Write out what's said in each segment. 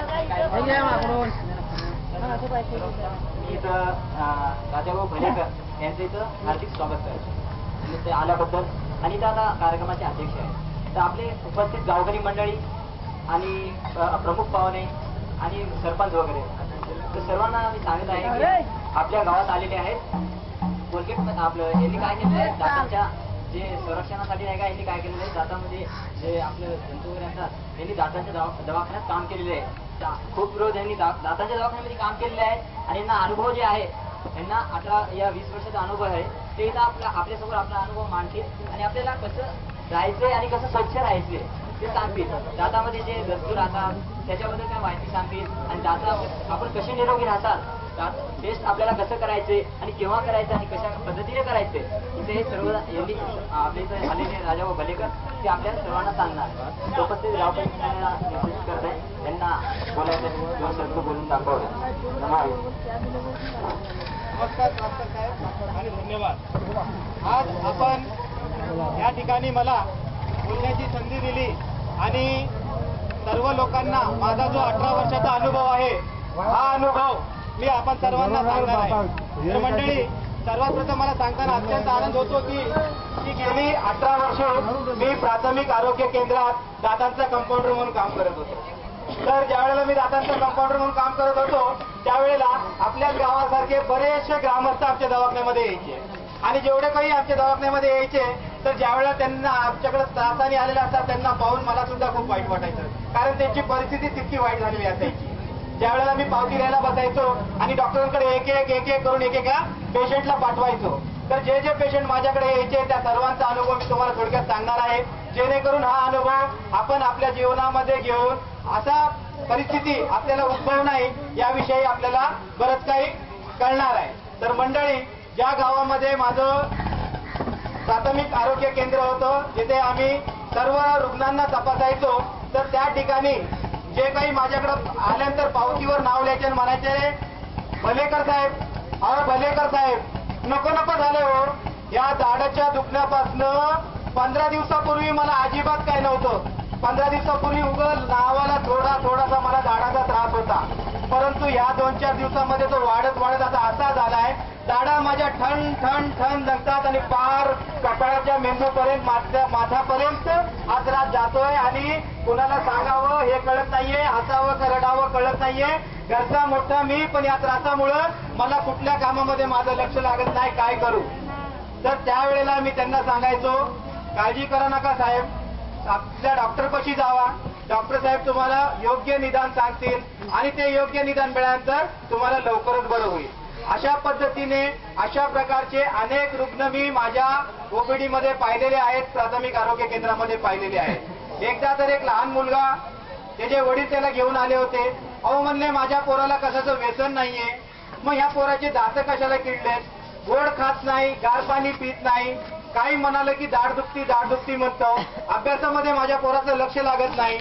मी इथं राजाभाऊ भलेकर यांचं इथं हार्दिक स्वागत करतो ते आल्याबद्दल आणि इथं आता कार्यक्रमाचे अध्यक्ष आहे. तर आपले उपस्थित गावकरी मंडळी आणि प्रमुख पाहुणे आणि सरपंच वगैरे तर सर्वांना मी सांगत आहे की आपल्या गावात आलेले आहेत. कोलगेट आपलं यांनी काय केलेलं आहे दातांच्या जे संरक्षणासाठी नाही का यांनी काय केलेलं आहे दातामध्ये जे आपलं जंतू वगैरे असतात यांनी दातांच्या दवाखान्यात काम केलेले आहे. खूप रोज यांनी दातांच्या दवाखान्यामध्ये काम केलेले आहे आणि यांना अनुभव जे आहे यांना 18-20 वर्षाचा अनुभव आहे ते इथं आपल्यासमोर आपला अनुभव मांडतील आणि आपल्याला कसं राहायचंय आणि कसं स्वच्छ राहायचंय ते सांगतील. दातामध्ये जे जंतू राहतात त्याच्याबद्दल काय माहिती सांगतील आणि दात आपण कसे निरोगी राहतात टेस्ट आपल्याला कसं करायचे आणि केव्हा करायचं आणि कशा पद्धतीने करायचे इथे हे सर्व यांनी आपल्या इथे आलेले राजाभाऊ भलेकर ते आपल्याला सर्वांना सांगणार. उपस्थित गावकऱ्यांना निर्देशित करत आहे त्यांना बोलायचं 2 शब्द बोलून दाखवलं. नमस्कार साहेब आणि धन्यवाद. आज आपण या ठिकाणी मला बोलण्याची संधी दिली आणि सर्व लोकांना माझा जो 18 वर्षाचा अनुभव आहे हा अनुभव मी आपण सर्वांना सांगणार आहे. तर मंडळी सर्वात प्रथम मला सांगताना अत्यंत आनंद होतो की गेली 18 वर्षे मी प्राथमिक आरोग्य केंद्रात दातांचा कंपाऊंडर म्हणून काम करत होतो. तर ज्यावेळेला मी दातांचा कंपाऊंडर म्हणून काम करत होतो त्यावेळेला आपल्या गावासारखे बरेचसे ग्रामस्थ आमच्या दवाखान्यामध्ये यायचे आणि जेवढे काही आमच्या दवाखान्यामध्ये यायचे तर ज्यावेळेला त्यांना आमच्याकडे त्रासाने आलेले असतात त्यांना पाहून मला सुद्धा खूप वाईट वाटायचं कारण त्यांची परिस्थिती तितकी वाईट झालेली असायची. ज्यावेळेला मी पावती घ्यायला बसायचो आणि डॉक्टरांकडे एक एक करून एकेका पेशंटला पाठवायचो तर जे जे पेशंट माझ्याकडे यायचे त्या सर्वांचा अनुभव मी तुम्हाला थोडक्यात सांगणार आहे जेणेकरून हा अनुभव आपण आपल्या जीवनामध्ये घेऊन असा परिस्थिती आपल्याला उद्भवू नये याविषयी आपल्याला बरंच काही कळणार आहे. तर मंडळी ज्या गावामध्ये माझं प्राथमिक आरोग्य केंद्र होतं जिथे आम्ही सर्व रुग्णांना तपासायचो तर त्या ठिकाणी जे काही माझ्याकडे आल्यानंतर पावतीवर नाव लिहायचे आणि म्हणायचे भलेकर साहेब अहो भलेकर साहेब नको नको झाले हो. या दाढाच्या दुखण्यापासनं 15 दिवसापूर्वी मला अजिबात काय नव्हतं. 15 दिवसापूर्वी उगाच नावाला थोडासा मला दाढाचा त्रास होता परंतु या 2-4 दिवसामध्ये तो वाढत आता असा झालाय दाढा माझ्या ठण ठण ठण लागतात आणि पार कपाळाच्या मेंदूपर्यंत माथ्यापर्यंत हा त्रास जातोय आणि कुणाला सांगावं हे कळत नाहीये हसावं का रडावं कळत नाहीये. घरचा मोठा मी पण या त्रासामुळं मला कुठल्या कामामध्ये माझं लक्ष लागत नाही काय करू. तर त्यावेळेला मी त्यांना सांगायचो काळजी करा नका साहेब आपल्या डॉक्टरपाशी जावा डॉक्टर साहेब तुम्हाला योग्य निदान सांगतील आणि ते योग्य निदान मिळाल्यानंतर तुम्हाला लवकरच बरं होईल. अशा पद्धतीने अशा प्रकारचे अनेक रुग्ण मी माझ्या ओपीडी मध्ये पाहिलेले आहेत प्राथमिक आरोग्य केंद्रामध्ये पाहिलेले आहेत. एकदा तर एक लहान मुलगा त्याचे वडील त्याला घेऊन आले होते. अहो म्हणले माझ्या पोराला कशाचं व्यसन नाहीये मग ह्या पोराचे दात कशाला किडलेत गोड खात नाही गार पाणी पित नाही काही म्हणालं की दाढ दुखती म्हणतो अभ्यासामध्ये माझ्या पोराचं लक्ष लागत नाही.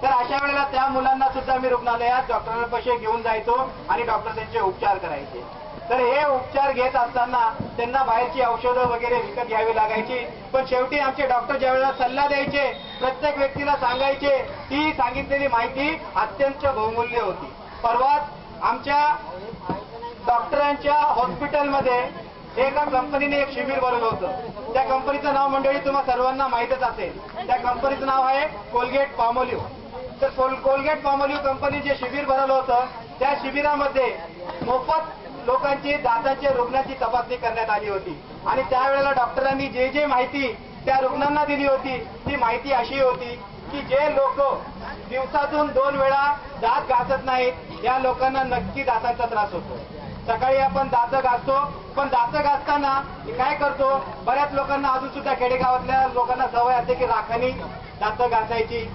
तर अशा वेळेला त्या मुलांना सुद्धा मी रुग्णालयात डॉक्टरांपाशी घेऊन जायचो आणि डॉक्टर त्यांचे उपचार करायचे. तर हे उपचार घेत असताना त्यांना बाहेरची औषधं वगैरे विकत घ्यावी लागायची पण शेवटी आमचे डॉक्टर ज्या वेळेला सल्ला द्यायचे प्रत्येक व्यक्तीला सांगायचे ती सांगितलेली माहिती अत्यंत बहुमूल्य होती. परवाच आमच्या डॉक्टरांच्या हॉस्पिटलमध्ये एका कंपनीने एक शिबिर भरवलं होतं. त्या कंपनीचं नाव मंडळी तुम्हा सर्वांना माहीतच असेल. त्या कंपनीचं नाव आहे कोलगेट पामोलिव्ह. तर कोलगेट पामोलिव्ह कंपनी जे शिबिर भरवलं होतं त्या शिबिरामध्ये मोफत लोकांची दातांच्या रुग्णांची तपासणी करण्यात आली होती आणि त्यावेळेला डॉक्टरांनी जे जे माहिती त्या रुग्णांना दिली होती ती माहिती अशी होती की जे लोक दिवसातून 2 वेळा दात घासत नाहीत या लोकांना नक्की दातांचा त्रास होतो. सकाळी आपण दात घासतो पण दात घासताना काय करतो बऱ्याच लोकांना अजून सुद्धा खेडेगावातल्या लोकांना सवय असते की राखानी दात घासायची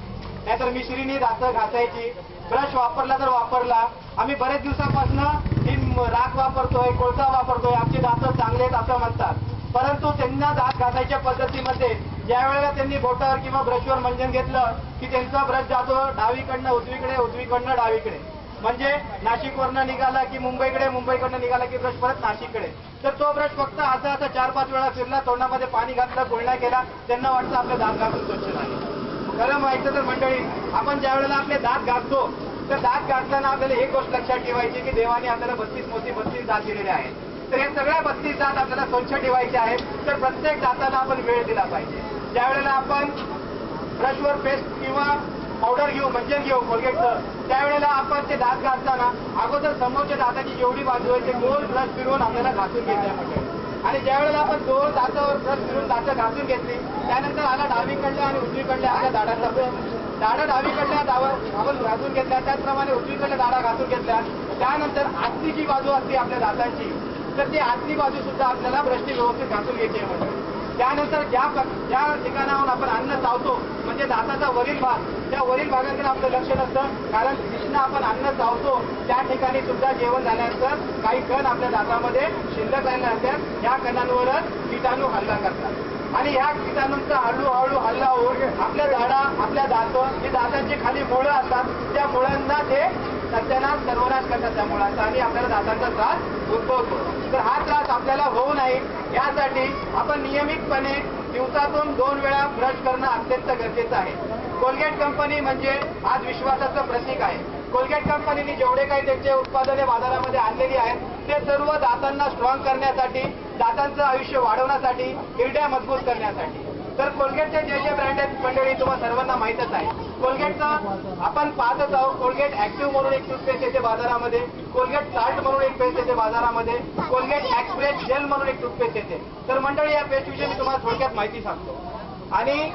नाहीतर मिश्रीनी दात घासायची. ब्रश वापरला तर वापरला आम्ही बरेच दिवसापासून ही राख वापरतोय कोळसा वापरतोय आमचे दात चांगले आहेत असं म्हणतात परंतु त्यांना दात घासायच्या पद्धतीमध्ये ज्या वेळेला त्यांनी बोटावर किंवा ब्रशवर मंजन घेतलं की त्यांचा ब्रश जातो डावीकडनं उजवीकडनं डावीकडे म्हणजे नाशिकवरनं निघाला की मुंबईकडनं निघाला की ब्रश परत नाशिककडे. तर तो ब्रश फक्त असा 4-5 वेळा फिरला तोंडामध्ये पाणी घातलं गुळण्या केला त्यांना वाटतं आपले दात घासून स्वच्छ झाले. खरं माहिती तर मंडळी आपण ज्या वेळेला आपले दात घासतो तर दात घासताना आपल्याला एक गोष्ट लक्षात ठेवायची की देवाने आपल्याला 32 मोती 32 दात दिलेले आहेत. तर हे सगळ्या 32 दात आपल्याला स्वच्छ ठेवायचे आहेत. तर प्रत्येक दाताला आपण वेळ दिला पाहिजे. ज्यावेळेला आपण ब्रशवर पेस्ट किंवा पावडर घेऊ, मंजन घेऊ कोलगेटचं, त्यावेळेला आपण ते दात घासताना अगोदर समोरच्या दाताची जेवढी बाजू आहे ते गोल ब्रश फिरवून आपल्याला घासून घ्यायचे. आणि ज्यावेळेला आपण दोन दातावर ब्रश फिरून दातं घासून घेतली, त्यानंतर आला डावीकडल्या आणि उजवीकडल्या आपल्या दाडाचा दाडा डावीकडल्या आपण घासून घेतल्या, त्याचप्रमाणे उजवीकडल्या दाडा घासून घेतल्या. त्यानंतर आतली जी बाजू असते आपल्या दातांची, तर ती आतली बाजू सुद्धा आपल्याला ब्रशने व्यवस्थित घासून घ्यायची आहे. त्यानंतर ज्या ठिकाणाहून आपण अन्न चावतो म्हणजे दाताचा वरील भाग, त्या वरील भागाकडे आपलं लक्ष नसतं, कारण जिथनं आपण अन्न चावतो त्या ठिकाणी सुद्धा जेवण झाल्यानंतर काही कण आपल्या दातामध्ये शिल्लक राहिल्या असतात. या कणांवरच कीटाणू हल्ला करतात आणि ह्या कीटाणूंचा हळूहळू हल्ला होऊन आपल्या दात जी दातांची खाली मुळं असतात त्या मुळांना ते सत्यानाश सर्वनाश करतात त्या मुळांचा आणि आपल्याला दातांचा त्रास उद्भवतो. तर हा त्रास आपल्याला होऊ नये यासाठी आपण नियमितपणे दिवसातून 2 वेळा ब्रश करणं अत्यंत गरजेचं आहे. कोलगेट कंपनी म्हणजे आज विश्वासाचं प्रतीक आहे. कोलगेट कंपनीने जेवढे काही त्यांचे उत्पादने बाजारामध्ये आणलेली आहेत ते सर्व दातांना स्ट्रॉंग करण्यासाठी, दातांचं आयुष्य वाढवण्यासाठी, हिरड्या मजबूत करण्यासाठी. तर कोलगेटचे जे ब्रँड आहेत मंडळी तुम्हाला सर्वांना माहीतच आहे. कोलगेटचं आपण पाहतच आहोत. कोलगेट ऍक्टिव्ह म्हणून एक टूथपेस्ट येते बाजारामध्ये, कोलगेट साल्ट म्हणून एक पेस्ट येते बाजारामध्ये, कोलगेट एक्सप्रेस जेल म्हणून एक टूथपेस्ट येते. तर मंडळी या पेस्टविषयी मी तुम्हाला थोडक्यात माहिती सांगतो आणि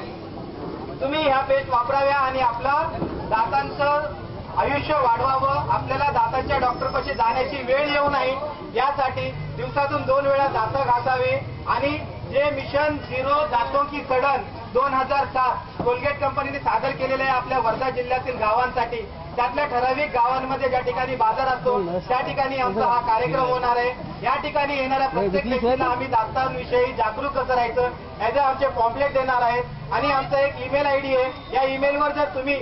तुम्ही ह्या पेस्ट वापराव्या आणि आपलं दातांचं आयुष्य वाढवावं. आपल्याला दातांच्या डॉक्टरपाशी जाण्याची वेळ येऊ नये यासाठी दिवसातून 2 वेळा दातं घासावे. आणि जे मिशन 0 दातों की सडन 2007 कोलगेट कंपनीने सादर केलेले आहे आपल्या वर्धा जिल्ह्यातील गावांसाठी, त्यातल्या ठराविक गावांमध्ये ज्या ठिकाणी बाजार असतो त्या ठिकाणी आमचा हा कार्यक्रम होणार आहे. या ठिकाणी येणाऱ्या प्रत्येक व्यक्तीला आम्ही दातांविषयी जागरूक कसं राहायचं याचे आमचे पॉम्पलेट देणार आहेत आणि आमचा एक ईमेल आयडी आहे. या ईमेलवर जर तुम्ही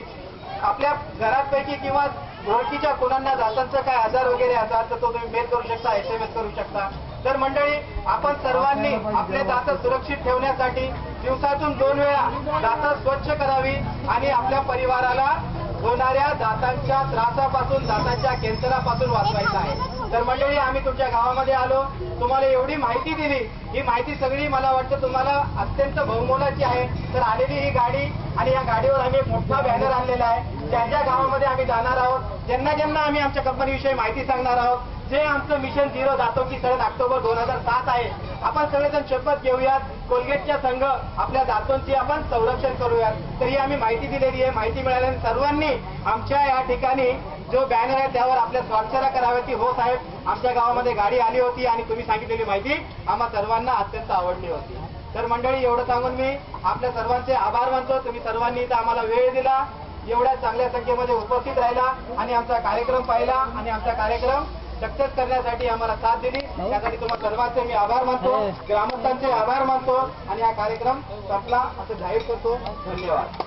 आपल्या घरापैकी किंवा ओळखीच्या कुणांना दातांचा काय आजार वगैरे असाल तर तो तुम्ही मेल करू शकता, SMS करू शकता. तर मंडळी आपण सर्वांनी आपले दात सुरक्षित ठेवण्यासाठी दिवसातून 2 वेळा दात स्वच्छ करावी आणि आपल्या परिवाराला होणाऱ्या दातांच्या त्रासापासून, दातांच्या कॅन्सरापासून वाचवायचं आहे. तर मंडळी आम्ही तुमच्या गावामध्ये आलो, तुम्हाला एवढी माहिती दिली. ही माहिती सगळी मला वाटतं तुम्हाला अत्यंत बहुमोलाची आहे. तर आलेली ही गाडी आणि या गाडीवर आम्ही एक मोठा बॅनर आणलेला आहे. ज्या ज्या गावामध्ये आम्ही जाणार आहोत, ज्यांना आम्ही आमच्या कंपनीविषयी माहिती सांगणार आहोत, जे आमचं मिशन 0 दातों की सडन ऑक्टोबर 2007 आहे, आपण सगळेजण शपथ घेऊयात कोलगेटच्या संघ आपल्या दातोंची आपण संरक्षण करूयात. तर ही आम्ही माहिती दिलेली आहे. माहिती मिळाल्याने सर्वांनी आमच्या या ठिकाणी जो बॅनर आहे त्यावर आपल्या स्वाक्षऱ्या कराव्या की हो साहेब आमच्या गावामध्ये गाडी आली होती आणि तुम्ही सांगितलेली माहिती आम्हा सर्वांना अत्यंत आवडली होती. तर मंडळी एवढं सांगून मी आपल्या सर्वांचे आभार मानतो. तुम्ही सर्वांनी इथं आम्हाला वेळ दिला, एवढ्या चांगल्या संख्येमध्ये उपस्थित राहिला आणि आमचा कार्यक्रम पाहिला आणि आमचा कार्यक्रम सक्सेस करण्यासाठी आम्हाला साथ दिली. त्यासाठी तुम्हाला सर्वांचे मी आभार मानतो, ग्रामस्थांचे आभार मानतो आणि हा कार्यक्रम संपला असं जाहीर करतो. धन्यवाद.